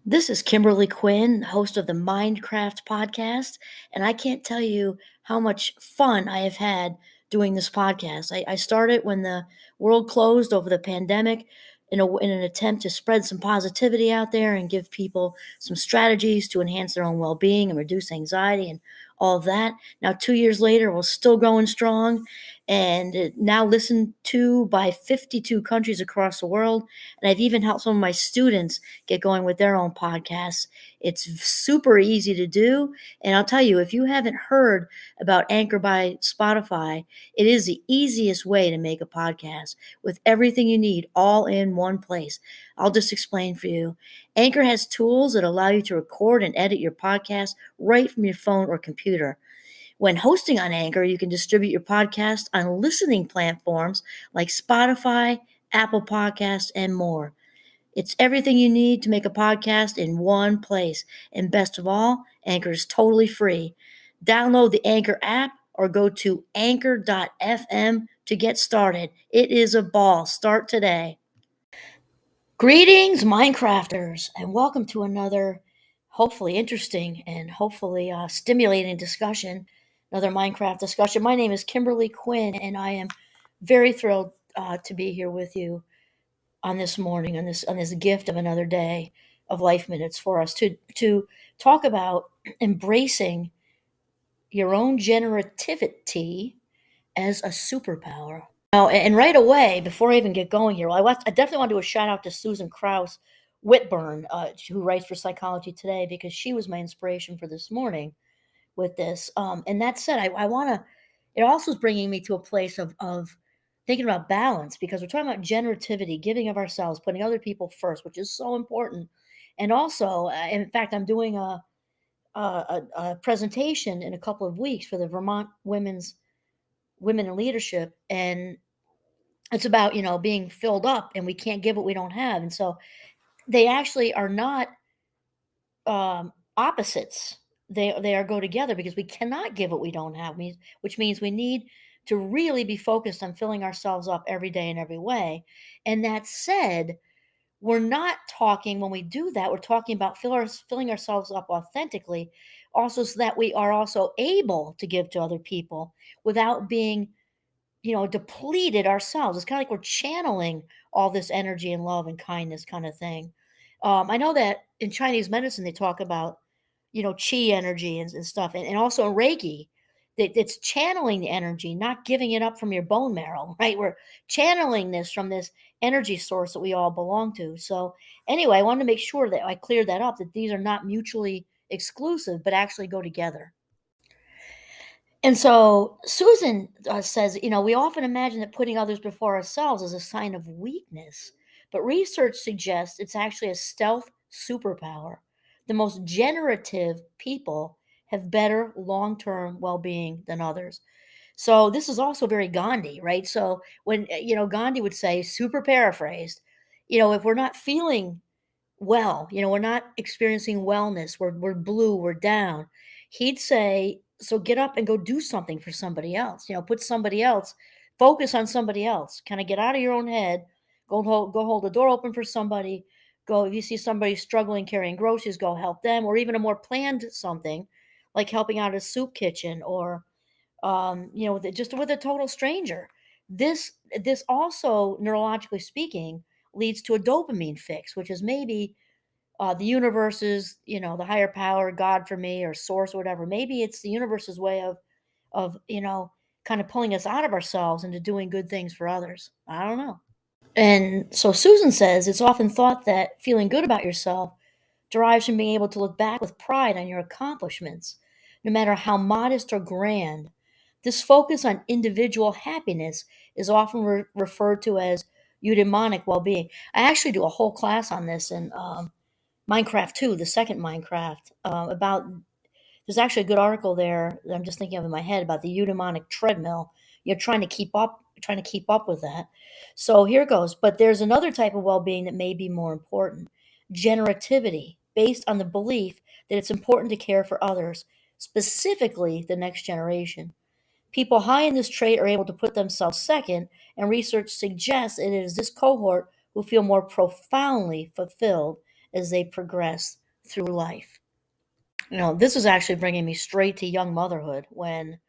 This is Kimberly Quinn, host of the Mindcraft podcast, and I can't tell you how much fun I have had doing this podcast. I started when the world closed over the pandemic in an attempt to spread some positivity out there and give people some strategies to enhance their own well being and reduce anxiety and all of that. Now, 2 years later, we're still going strong and now listened to by 52 countries across the world. And I've even helped some of my students get going with their own podcasts. It's super easy to do. And I'll tell you, if you haven't heard about Anchor by Spotify, it is the easiest way to make a podcast with everything you need all in one place. I'll just explain for you. Anchor has tools that allow you to record and edit your podcast right from your phone or computer. When hosting on Anchor, you can distribute your podcast on listening platforms like Spotify, Apple Podcasts, and more. It's everything you need to make a podcast in one place. And best of all, Anchor is totally free. Download the Anchor app or go to anchor.fm to get started. It is a ball. Start today. Greetings, Minecrafters, and welcome to another hopefully interesting and hopefully stimulating discussion, another Minecraft discussion. My name is Kimberly Quinn, and I am very thrilled to be here with you on this morning, on this gift of another day of Life Minutes for us to talk about embracing your own generativity as a superpower. Now, and right away, before I even get going here, I definitely want to do a shout out to Susan Krauss Whitburn, who writes for Psychology Today, because she was my inspiration for this morning with this. And that said, I want to, it also is bringing me to a place of thinking about balance, because we're talking about generativity, giving of ourselves, putting other people first, which is so important. And also, in fact, I'm doing a presentation in a couple of weeks for the Vermont Women in Leadership, and it's about being filled up, and we can't give what we don't have. And so they actually are not opposites. They are go together, because we cannot give what we don't have, which means we need to really be focused on filling ourselves up every day in every way. And that said, we're not talking, when we do that, we're talking about filling ourselves up authentically, also, so that we are also able to give to other people without being depleted ourselves. It's kind of like we're channeling all this energy and love and kindness kind of thing. I know that in Chinese medicine, they talk about, chi energy and stuff. And also in Reiki, that it's channeling the energy, not giving it up from your bone marrow, right? We're channeling this from this energy source that we all belong to. So anyway, I wanted to make sure that I cleared that up, that these are not mutually exclusive, but actually go together. And so Susan says, we often imagine that putting others before ourselves is a sign of weakness, but research suggests it's actually a stealth superpower. The most generative people have better long term well being than others. So this is also very Gandhi, right? So when, Gandhi would say, super paraphrased, if we're not feeling well, we're not experiencing wellness, we're blue, we're down, he'd say, so get up and go do something for somebody else, put somebody else, focus on somebody else, kind of get out of your own head, go hold the door open for somebody, go, if you see somebody struggling carrying groceries, go help them, or even a more planned something like helping out a soup kitchen, or just with a total stranger. This also, neurologically speaking, leads to a dopamine fix, which is maybe the universe's, the higher power, God for me, or source, or whatever. Maybe it's the universe's way of kind of pulling us out of ourselves into doing good things for others. I don't know. And so Susan says it's often thought that feeling good about yourself derives from being able to look back with pride on your accomplishments, no matter how modest or grand. This focus on individual happiness is often referred to as eudaimonic well being. I actually do a whole class on this in Minecraft 2, the second Minecraft, about there's actually a good article there that I'm just thinking of in my head about the eudaimonic treadmill. You're trying to keep up with that. So here goes. But there's another type of well-being that may be more important. Generativity, based on the belief that it's important to care for others, specifically the next generation. People high in this trait are able to put themselves second, and research suggests it is this cohort who feel more profoundly fulfilled as they progress through life. This is actually bringing me straight to young motherhood when,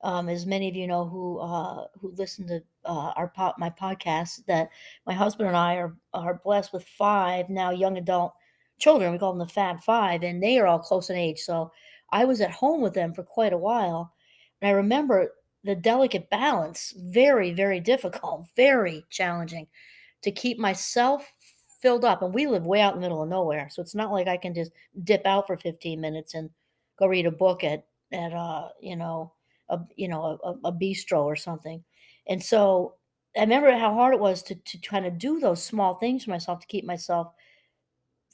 as many of you know who listen to my podcast, that my husband and I are blessed with five now young adult children. We call them the Fab Five, and they are all close in age. So I was at home with them for quite a while, and I remember the delicate balance, very very difficult, very challenging, to keep myself filled up. And we live way out in the middle of nowhere, so it's not like I can just dip out for 15 minutes and go read a book at a bistro or something. And so I remember how hard it was to kind of do those small things for myself to keep myself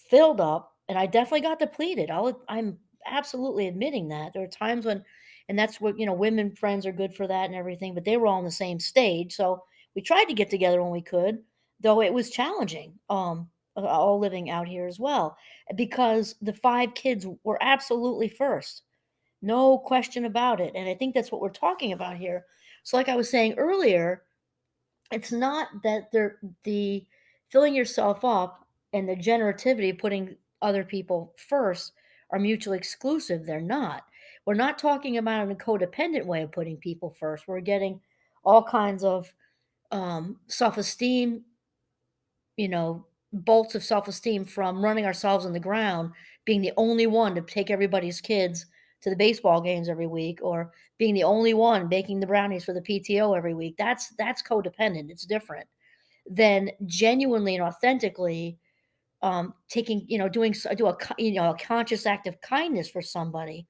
filled up, and I definitely got depleted. I'm absolutely admitting that. There are times when, and that's what, women friends are good for that and everything, but they were all on the same stage. So we tried to get together when we could, though it was challenging, all living out here as well, because the five kids were absolutely first. No question about it. And I think that's what we're talking about here. So, like I was saying earlier, it's not that the filling yourself up and the generativity, putting other people first, are mutually exclusive. They're not. We're not talking about a codependent way of putting people first. We're getting all kinds of self-esteem, bolts of self-esteem from running ourselves on the ground, being the only one to take everybody's kids to the baseball games every week, or being the only one baking the brownies for the PTO every week. That's codependent. It's different than genuinely and authentically taking, doing a conscious act of kindness for somebody.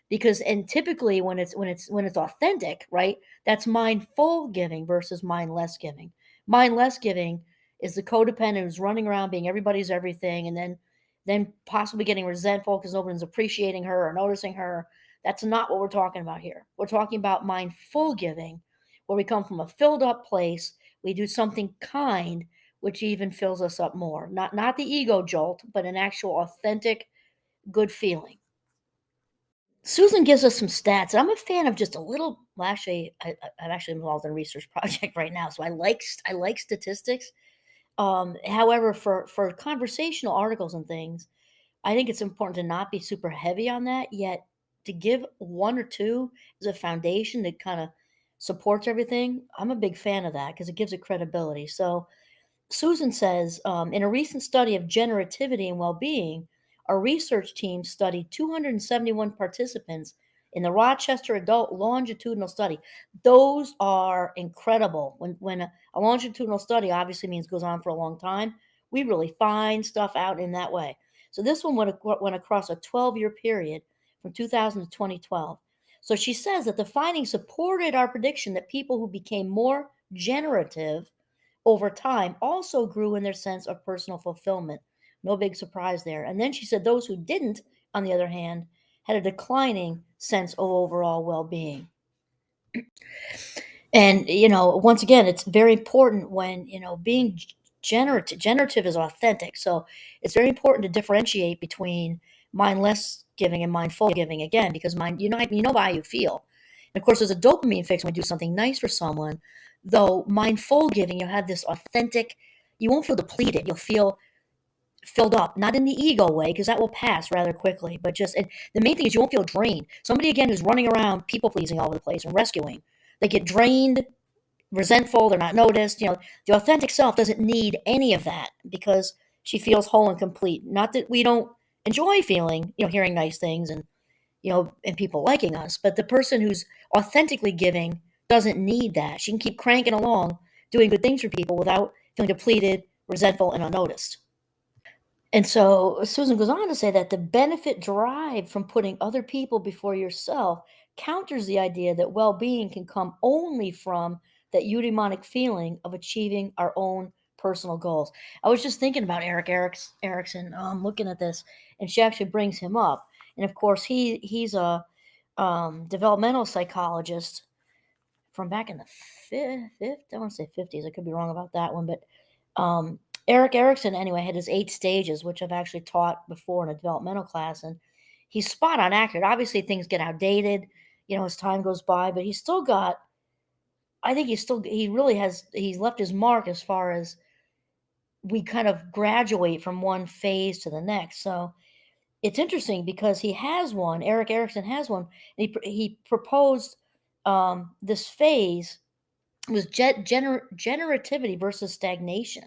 Because, and typically when it's authentic, right, that's mindful giving versus mindless giving. Mindless giving is the codependent who's running around being everybody's everything, and then possibly getting resentful because nobody's appreciating her or noticing her. That's not what we're talking about here. We're talking about mindful giving, where we come from a filled up place, we do something kind, which even fills us up more. Not the ego jolt, but an actual authentic good feeling. Susan gives us some stats, and I'm a fan of just a little. Well, actually, I'm actually involved in a research project right now, so I like statistics. However, for conversational articles and things, I think it's important to not be super heavy on that, yet to give one or two as a foundation that kind of supports everything. I'm a big fan of that because it gives it credibility. So Susan says, in a recent study of generativity and well being, our research team studied 271 participants in the Rochester Adult Longitudinal Study. Those are incredible. When a longitudinal study obviously means goes on for a long time, we really find stuff out in that way. So this one went across a 12-year period from 2000 to 2012. So she says that the findings supported our prediction that people who became more generative over time also grew in their sense of personal fulfillment. No big surprise there. And then she said those who didn't, on the other hand, had a declining sense of overall well being. And, once again, it's very important when, being generative is authentic. So it's very important to differentiate between mindless giving and mindful giving, again, because you know how you feel. And of course, there's a dopamine fix when we do something nice for someone, though mindful giving, you'll have this authentic, you won't feel depleted. You'll feel filled up, not in the ego way, because that will pass rather quickly, but just, and the main thing is you won't feel drained. Somebody, again, who's running around people pleasing all over the place and rescuing, they get drained, resentful, they're not noticed. The authentic self doesn't need any of that because she feels whole and complete. Not that we don't enjoy feeling, hearing nice things and people liking us, but the person who's authentically giving doesn't need that. She can keep cranking along, doing good things for people without feeling depleted, resentful, and unnoticed. And so Susan goes on to say that the benefit derived from putting other people before yourself counters the idea that well being can come only from that eudaimonic feeling of achieving our own personal goals. I was just thinking about Erickson, looking at this, and she actually brings him up. And of course, he's a developmental psychologist from back in the fifth, I want to say 50s. I could be wrong about that one, but Eric Erickson, anyway, had his 8 stages, which I've actually taught before in a developmental class, and he's spot on accurate. Obviously, things get outdated, as time goes by, but he's still got. I think he really has. He's left his mark as far as we kind of graduate from one phase to the next. So it's interesting because he has one. Eric Erickson has one. And he proposed this phase was generativity versus stagnation.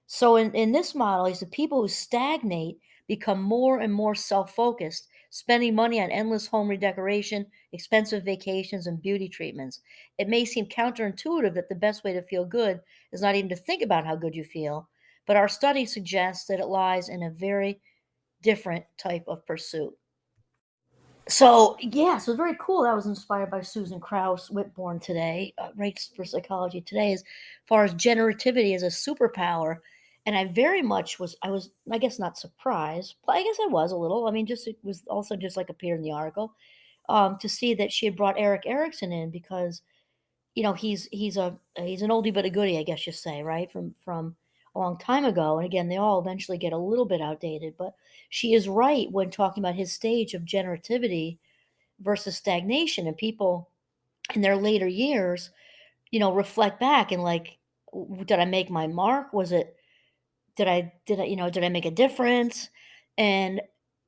So in this model, he said people who stagnate become more and more self-focused, spending money on endless home redecoration, expensive vacations, and beauty treatments. It may seem counterintuitive that the best way to feel good is not even to think about how good you feel, but our study suggests that it lies in a very different type of pursuit. So yeah, so very cool. That was inspired by Susan Krauss Whitborn today, Rates for Psychology today, as far as generativity as a superpower. And I very much was, I guess not surprised, but I guess I was a little. I mean, just it was also just like appeared in the article to see that she had brought Eric Erickson in because he's an oldie but a goodie, I guess you say, right? From a long time ago. And again, they all eventually get a little bit outdated, but she is right when talking about his stage of generativity versus stagnation. And people in their later years, reflect back and like, did I make my mark? Was it did I make a difference? And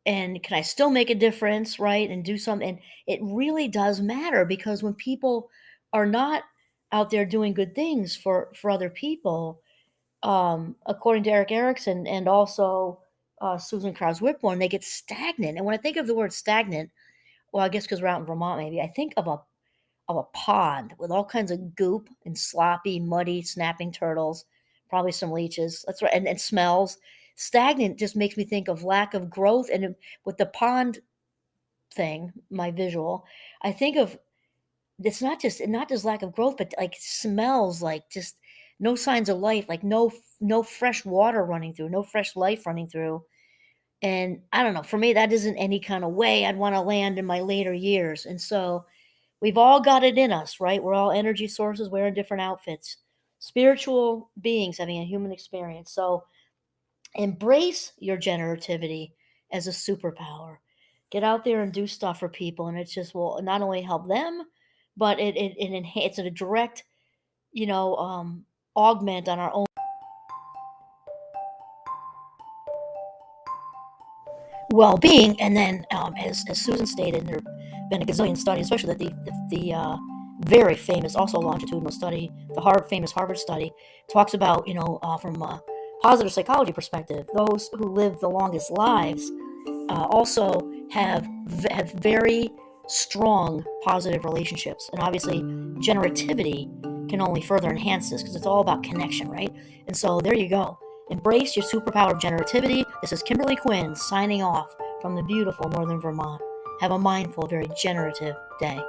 can I still make a difference, right? And do something. And it really does matter because when people are not out there doing good things for other people, according to Eric Erickson and also Susan Krauss Whitborn, they get stagnant. And when I think of the word stagnant, well, I guess because we're out in Vermont, maybe I think of a pond with all kinds of goop and sloppy, muddy, snapping turtles, probably some leeches. That's right, and it smells. Stagnant just makes me think of lack of growth. And with the pond thing, my visual, I think of it's not just lack of growth, but like smells like just no signs of life, like no fresh water running through, no fresh life running through. And I don't know, for me, that isn't any kind of way I'd want to land in my later years. And so we've all got it in us, right? We're all energy sources wearing different outfits, spiritual beings having a human experience. So embrace your generativity as a superpower. Get out there and do stuff for people, and it just will not only help them, but it's a direct, you know, um, augment on our own well-being. And then, as Susan stated, there have been a gazillion studies, especially that the very famous, also longitudinal study, the famous Harvard study, talks about from a positive psychology perspective, those who live the longest lives also have very strong positive relationships, and obviously generativity can only further enhance this because it's all about connection, right? And so there you go. Embrace your superpower of generativity. This is Kimberly Quinn signing off from the beautiful northern Vermont. Have a mindful, very generative day.